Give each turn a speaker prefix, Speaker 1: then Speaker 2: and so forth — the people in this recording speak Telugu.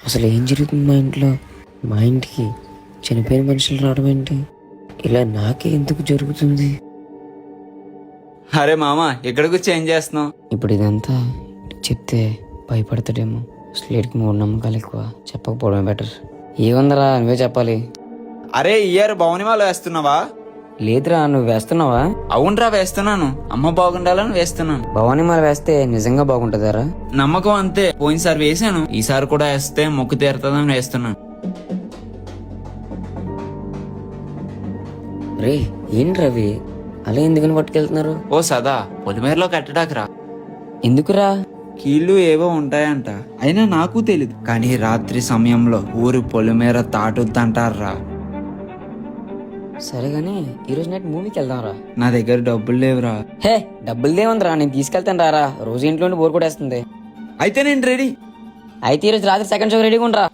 Speaker 1: అసలు ఏం జరుగుతుంది మా ఇంట్లో? మా ఇంటికి చనిపోయిన మనుషులు రావడం ఏంటి? ఇలా నాకే ఎందుకు జరుగుతుంది?
Speaker 2: అరే మామ, ఎక్కడికి వచ్చి ఏం చేస్తున్నావు?
Speaker 1: ఇప్పుడు ఇదంతా చెప్తే భయపడతాడేమో. అసలు వీడికి మూఢ నమ్మకాలు ఎక్కువ, చెప్పకపోవడమే బెటర్. ఏముందరా, నువ్వే చెప్పాలి.
Speaker 2: అరే ఇయర్ భవనిమాల వేస్తున్నావా?
Speaker 1: లేదురా, నువ్వు వేస్తున్నావా?
Speaker 2: అవునరా వేస్తున్నాను. అమ్మ బాగుండాలని వేస్తున్నాను.
Speaker 1: భవానీ మాల వేస్తే నిజంగా బాగుంటుందారా?
Speaker 2: నమ్మకం అంతే. పోయినసారి వేసాను, ఈసారి కూడా వేస్తే మొక్కు తీరుతుందని వేస్తున్నాను.
Speaker 1: రే ఏం రవి, అలా ఎందుకని పట్టుకెళ్తున్నారు?
Speaker 2: ఓ సదా, పొలిమేరలో కట్టడాకరా.
Speaker 1: ఎందుకురా?
Speaker 2: కీళ్ళు ఏవో ఉంటాయంట, అయినా నాకు తెలీదు. కానీ రాత్రి సమయంలో ఊరి పొలిమేర తాటుద్దంటారా.
Speaker 1: సరే గానీ ఈరోజు నైట్ మూవీకి వెళ్దాంరా.
Speaker 2: నా దగ్గర డబ్బులు లేవురా.
Speaker 1: హే, డబ్బులదేముందిరా, నేను తీసుకెళ్తాను రారా. రోజు ఇంట్లో బోర్ కొట్టేస్తుంది.
Speaker 2: అయితే నేను రెడీ.
Speaker 1: అయితే ఈరోజు రాత్రి సెకండ్ షో రెడీగా ఉండరా.